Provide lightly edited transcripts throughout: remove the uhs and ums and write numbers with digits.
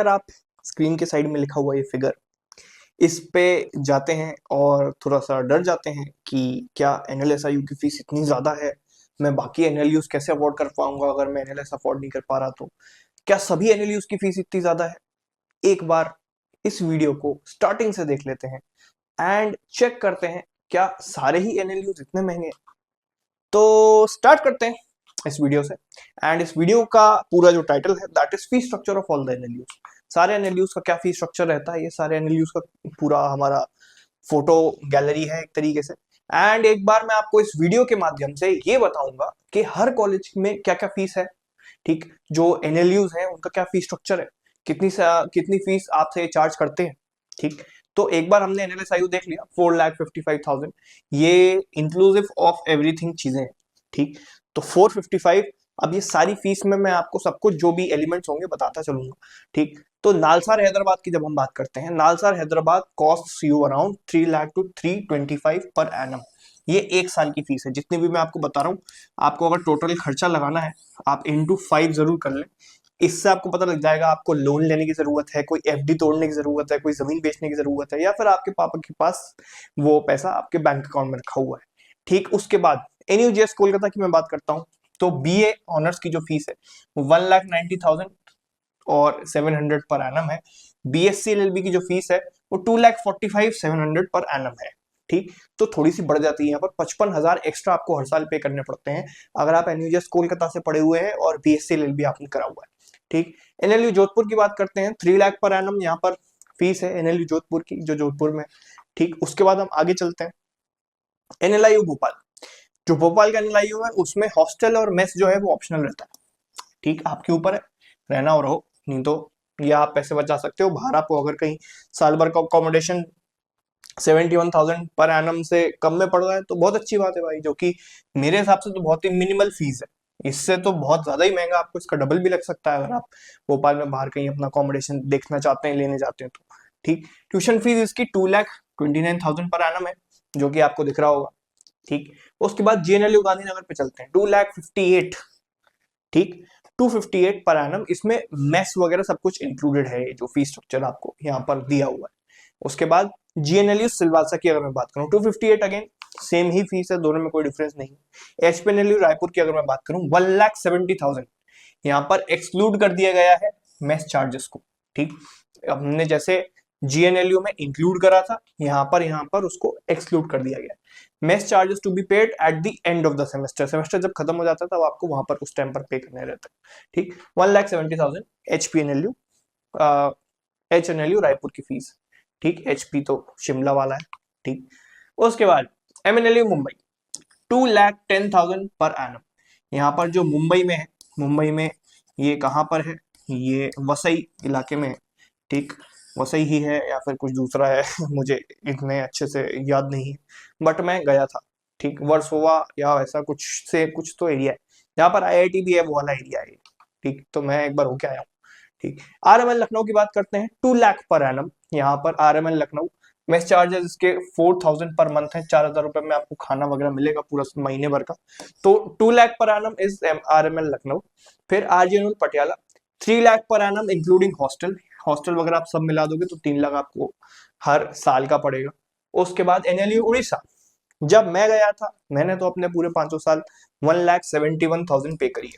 अगर आप स्क्रीन के साइड में लिखा हुआ ये फिगर इस पे जाते हैं और थोड़ा सा डर जाते हैं कि क्या एनएलएसआईयू की फीस इतनी ज्यादा है, मैं बाकी एनएलयूज कैसे अफोर्ड कर पाऊंगा अगर मैं एनएलएस अफोर्ड नहीं कर पा रहा, तो क्या सभी एनएलयूज की फीस इतनी ज्यादा है? एक बार इस वीडियो को स्टार्टिंग से देख लेते हैं एंड चेक करते हैं क्या सारे ही एनएलयूज इतने महंगे हैं। तो स्टार्ट करते हैं इस वीडियो से। एंड इस वीडियो का पूरा जो टाइटल है that is fee structure of all the NLUs. सारे एनएलयूज का क्या फी स्ट्रक्चर रहता है, ये सारे एनएलयूज का पूरा हमारा फोटो गैलरी है एक तरीके से। एंड एक बार मैं आपको इस वीडियो के माध्यम से ये बताऊंगा कि हर कॉलेज में क्या क्या फीस है, ठीक, जो एनएलयूज है उनका क्या फीस स्ट्रक्चर है, कितनी फीस आपसे चार्ज करते हैं, ठीक। तो एक बार हमने एनएलएसआईयू देख लिया 4,55,000, ये इंक्लूसिव ऑफ एवरीथिंग चीजें हैं, ठीक। तो 455, अब ये सारी फीस में मैं आपको सब कुछ जो भी एलिमेंट्स होंगे बताता चलूंगा, ठीक। तो नालसार हैदराबाद की जब हम बात करते हैं, NALSAR Hyderabad cost you around 3 lakh to 325 per annum. ये एक साल की फीस है। जितनी भी मैं आपको बता रहा हूँ, आपको अगर टोटल खर्चा लगाना है आप इंटू 5 जरूर कर लें। इससे आपको पता लग जाएगा आपको लोन लेने की जरूरत है, कोई एफडी तोड़ने की जरूरत है, कोई जमीन बेचने की जरूरत है, या फिर आपके पापा के पास वो पैसा आपके बैंक अकाउंट में रखा हुआ है, ठीक। उसके बाद एनयूजेएस कोलकाता की मैं बात करता हूँ, तो बीए ऑनर्स की जो फीस है वो 1,90,000 और 700 पर एनम है। बीएससी एलएलबी की जो फीस है वो 2,45,700 पर एनम है, ठीक। तो थोड़ी सी बढ़ जाती है, यहाँ पर 55,000 एक्स्ट्रा आपको हर साल पे करने पड़ते हैं अगर आप एनयूजेएस कोलकाता से पढ़े हुए हैं और बीएससी एलएलबी आपने करा हुआ है, ठीक। एनएलयू जोधपुर की बात करते हैं, 3 लाख पर एनम यहाँ पर फीस है एनएलयू जोधपुर की, जो जोधपुर में, ठीक। उसके बाद हम आगे चलते हैं एनएलआईयू भोपाल। जो भोपाल का एनएलआईयू है उसमें हॉस्टल और मेस जो है वो ऑप्शनल रहता है, ठीक। आपके ऊपर है, रहना और रहो, नहीं तो ये आप पैसे बचा सकते हो। बाहर आपको अगर कहीं साल भर का अकोमोडेशन 71,000 पर एनम से कम में पड़ रहा है तो बहुत अच्छी बात है भाई, जो कि मेरे हिसाब से तो बहुत ही मिनिमल फीस है। इससे तो बहुत ज्यादा ही महंगा, आपको इसका डबल भी लग सकता है अगर आप भोपाल में बाहर कहीं अपना अकोमोडेशन देखना चाहते हैं, लेने जाते हैं तो, ठीक। ट्यूशन फीस इसकी 2,29,000 पर एनम है, जो कि आपको दिख रहा होगा, ठीक। उसके बाद जीएनएलयू गांधीनगर पे चलते हैं, 2,58,000, ठीक, 258 पर एनम। इसमें मेस वगैरह सब कुछ इंक्लूडेड है, जो फीस स्ट्रक्चर आपको यहाँ पर दिया हुआ है। उसके बाद जीएनएलयू सिलवासा की अगर मैं बात करूं 258, अगेन सेम ही फीस है, दोनों में कोई डिफरेंस नहीं है। एचपीएनएलयू रायपुर की अगर मैं बात करूं 1,70,000, यहाँ पर एक्सक्लूड कर दिया गया है मेस चार्जेस को, ठीक। हमने जैसे जीएनएलयू में इंक्लूड करा था, यहाँ पर उसको एक्सक्लूड कर दिया गया। Mess charges to be paid at the end of the semester, semester जब खत्म हो जाता है तब आपको वहां पर उस टाइम पर पे करने रहता है, ठीक। 1,70,000 एचपीएनएलयू, एचएनएलयू रायपुर की फीस, ठीक। एचपी तो शिमला वाला है, ठीक। उसके बाद एमएनएलयू मुंबई 2,10,000 पर एनम। यहाँ पर जो मुंबई में है, मुंबई में ये कहाँ पर है, ये वसई इलाके में है, ठीक। वसई ही है या फिर कुछ दूसरा है मुझे इतने अच्छे से याद नहीं है, बट मैं गया था, ठीक। वर्सोवा या ऐसा कुछ से कुछ तो एरिया है जहाँ पर आईआईटी भी है, वो वाला एरिया है, ठीक। तो मैं एक बार होके आया हूँ, ठीक। आरएमएल लखनऊ की बात करते हैं, 2 लाख पर एनम। यहाँ पर आरएमएल लखनऊ मेस चार्जेस इसके 4,000 पर मंथ है, 4,000 रुपए में आपको खाना वगैरह मिलेगा पूरा महीने भर का। तो 2 lakh per annum is RML Lucknow. फिर आरजीएनएल Patiala 3 lakh per annum including hostel, hostel वगैरह आप सब मिला दोगे तो 3 लाख आपको हर साल का पड़ेगा। उसके बाद एनएलयू उड़ीसा, जब मैं गया था मैंने तो अपने पूरे 5 साल 1,71,000 पे करी है,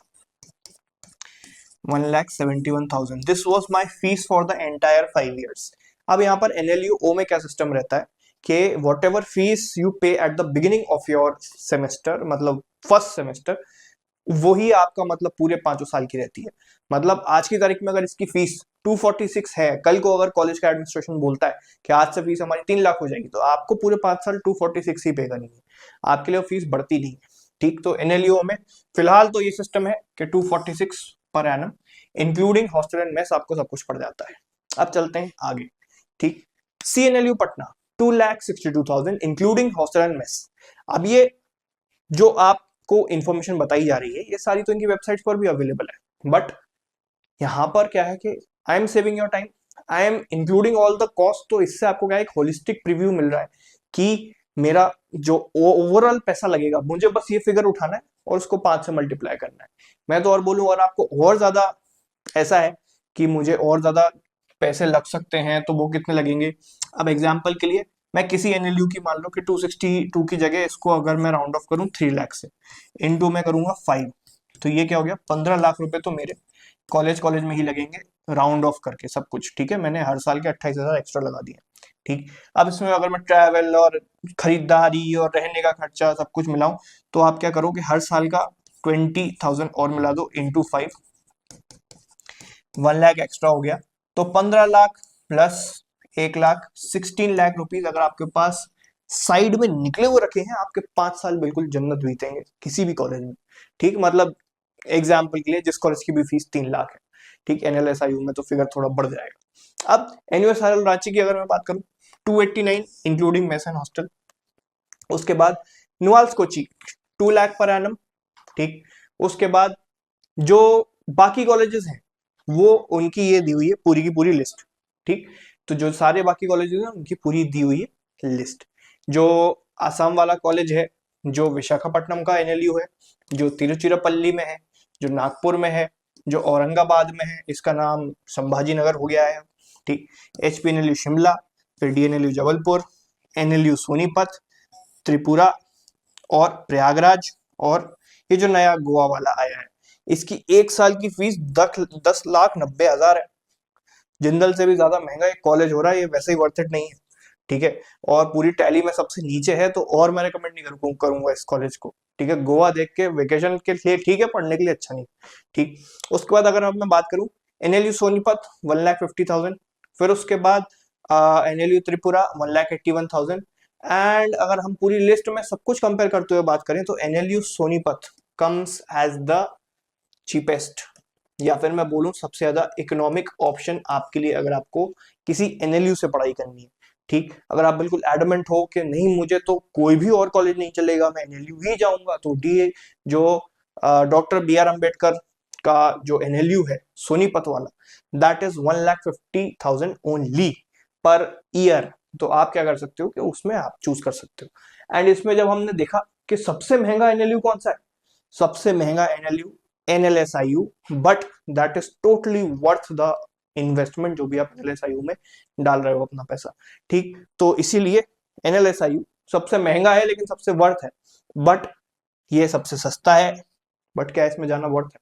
1,71,000, this was my fees for the entire 5 years। अब यहाँ पर एनएलयू ओ में क्या सिस्टम रहता है कि वॉट एवर फीस यू पे at the beginning of your semester, मतलब फर्स्ट सेमेस्टर, वही आपका मतलब पूरे 5 साल की रहती है। मतलब आज की तारीख में अगर इसकी फीस 246 है, कल को अगर कॉलेज का एडमिनिस्ट्रेशन बोलता है कि आज से फीस हमारी 3 लाख हो जाएगी, तो आपको पूरे 5 साल 246 ही पे करनी है, आपके लिए फीस बढ़ती नहीं, ठीक। तो एनएलयू में फिलहाल तो ये सिस्टम है कि 246 per annum including hostel and mess आपको सब कुछ पड़ जाता है। अब चलते हैं आगे, ठीक। CNLU Patna 2,62,000 including hostel and mess. अब ये जो आपको इंफॉर्मेशन बताई जा रही है ये सारी तो इनकी वेबसाइट पर भी अवेलेबल है, बट यहाँ पर क्या है कि I am saving your time, I am including all the cost. तो इससे आपको क्या एक होलिस्टिक प्रीव्यू मिल रहा है कि मेरा जो ओवरऑल पैसा लगेगा, मुझे बस ये फिगर उठाना है और उसको 5 से मल्टीप्लाई करना है। मैं तो और बोलूं, और आपको और ज्यादा ऐसा है कि मुझे और ज्यादा पैसे लग सकते हैं तो वो कितने लगेंगे। अब एग्जाम्पल के लिए मैं किसी एनएलयू की मान लो कि 262 की जगह इसको अगर मैं राउंड ऑफ करूं 3 लाख से, इनटू मैं करूंगा 5, तो ये क्या हो गया 15 लाख रुपए तो मेरे कॉलेज में ही लगेंगे राउंड ऑफ करके सब कुछ। ठीक है, मैंने हर साल के 28,000 एक्स्ट्रा लगा दिए। ठीक, अब इसमें अगर मैं ट्रैवल और खरीदारी और रहने का खर्चा सब कुछ मिलाऊं तो आप क्या करोगे, हर साल का 20,000 और मिला दो इंटू 5, 1 लाख एक्स्ट्रा हो गया। तो 15 लाख प्लस 1 लाख 16 लाख रुपीज अगर आपके पास साइड में निकले हुए रखे हैं, आपके 5 साल बिल्कुल जन्नत बीतेंगे किसी भी कॉलेज में। ठीक, मतलब एग्जाम्पल के लिए जिस कॉलेज की भी फीस 3 लाख है, ठीक, एनएलएसआईयू में तो फिगर थोड़ा बढ़ जाएगा। अब एनयूएसआरएल रांची की अगर मैं बात करूं 289 इंक्लूडिंग मेस एंड हॉस्टल। उसके बाद नुआल्स कोची 2 लाख पर एनम। ठीक, उसके बाद जो बाकी कॉलेजेस हैं वो उनकी ये दी हुई है पूरी की पूरी लिस्ट। ठीक, तो जो सारे बाकी कॉलेजेस हैं उनकी पूरी दी हुई है लिस्ट। जो आसाम वाला कॉलेज है, जो विशाखापट्टनम का एनएलयू है, जो तिरुचिरापल्ली में है, जो नागपुर में है, जो औरंगाबाद में है, इसका नाम संभाजी नगर हो गया है। ठीक, एचपीएनएलयू शिमला, फिर डीएनएलयू जबलपुर, एनएलयू सोनीपत, त्रिपुरा और प्रयागराज, और ये जो नया गोवा वाला आया है इसकी 1 साल की फीस 10,90,000 है। जिंदल से भी ज्यादा महंगा एक कॉलेज हो रहा है ये, वैसे ही वर्थ इट नहीं है। ठीक है, और पूरी टैली में सबसे नीचे है, तो और मैं रिकमेंड नहीं करूंगा इस कॉलेज को। ठीक है, गोवा देख के वेकेशन के लिए ठीक है, पढ़ने के लिए अच्छा नहीं। ठीक, उसके बाद अगर अब मैं बात करूं एनएलयू सोनीपत 1,50,000, फिर उसके बाद एनएलयू त्रिपुरा 1,81,000, एंड अगर हम पूरी लिस्ट में सब कुछ कंपेयर करते हुए बात करें तो NLU Sonipat comes as the cheapest, या फिर मैं बोलूं सबसे ज्यादा इकोनॉमिक ऑप्शन आपके लिए अगर आपको किसी एनएलयू से पढ़ाई करनी है। ठीक, अगर आप बिल्कुल एडमेंट हो कि नहीं मुझे तो कोई भी और कॉलेज नहीं चलेगा, मैं एनएलयू ही जाऊंगा, तो डी जो डॉक्टर बी आर अम्बेडकर का जो एनएलयू है सोनीपत वाला, that is 1,50,000 only per year. तो आप क्या कर सकते हो कि उसमें आप चूज कर सकते हो। एंड इसमें जब हमने देखा कि सबसे महंगा एनएलयू कौन सा है, सबसे महंगा NLU NLSIU, but that is totally worth the investment जो भी आप एनएलएसआईयू में डाल रहे हो अपना पैसा। ठीक, तो इसीलिए एनएलएसआईयू सबसे महंगा है लेकिन सबसे वर्थ है, बट ये सबसे सस्ता है। बट क्या इसमें जाना वर्थ है,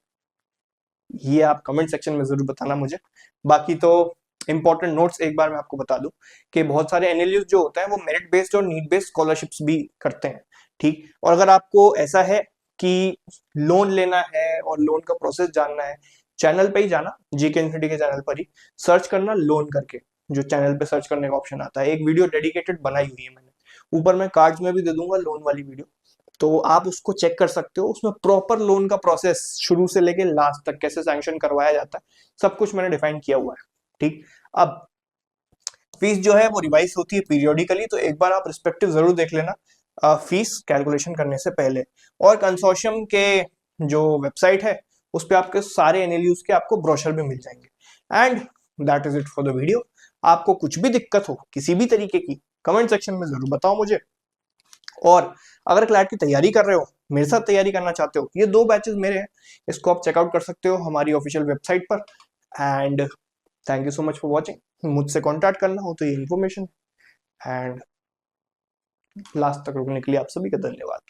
ये आप कमेंट सेक्शन में जरूर बताना मुझे। बाकी तो इंपॉर्टेंट नोट्स एक बार मैं आपको बता दूं कि बहुत सारे एनएलयूज जो होते हैं वो मेरिट बेस्ड और नीड बेस्ड स्कॉलरशिप्स भी करते हैं। ठीक, और अगर आपको ऐसा है कि लोन लेना है और लोन का प्रोसेस जानना है, चैनल पे ही जाना, जीके इन्फिनिटी के चैनल पर ही सर्च करना लोन करके, जो चैनल पे सर्च करने का ऑप्शन आता है, एक वीडियो डेडिकेटेड बनाई हुई है मैंने, ऊपर मैं कार्ड्स में भी दे दूंगा लोन वाली वीडियो, तो आप उसको चेक कर सकते हो। उसमें प्रॉपर लोन का प्रोसेस शुरू से लेके लास्ट तक कैसे सैंक्शन करवाया जाता है सब कुछ मैंने डिफाइन किया हुआ है। ठीक, अब फीस जो है वो रिवाइज होती है पीरियोडिकली, तो एक बार आप रिस्पेक्टिव जरूर देख लेना फीस कैलकुलेशन करने से पहले। और कंसोर्शियम के जो वेबसाइट है उस पर आपके सारे एनएलयूज के आपको ब्रोशर भी मिल जाएंगे। And that is it for the video. आपको कुछ भी दिक्कत हो किसी भी तरीके की, कमेंट सेक्शन में जरूर बताओ मुझे। और अगर क्लैट की तैयारी कर रहे हो, मेरे साथ तैयारी करना चाहते हो, ये 2 बैचेस मेरे हैं, इसको आप चेकआउट कर सकते हो हमारी ऑफिशियल वेबसाइट पर। And thank you so much for watching. मुझसे कॉन्टैक्ट करना हो तो ये इन्फॉर्मेशन। एंड लास्ट तक रुकने के लिए आप सभी का धन्यवाद।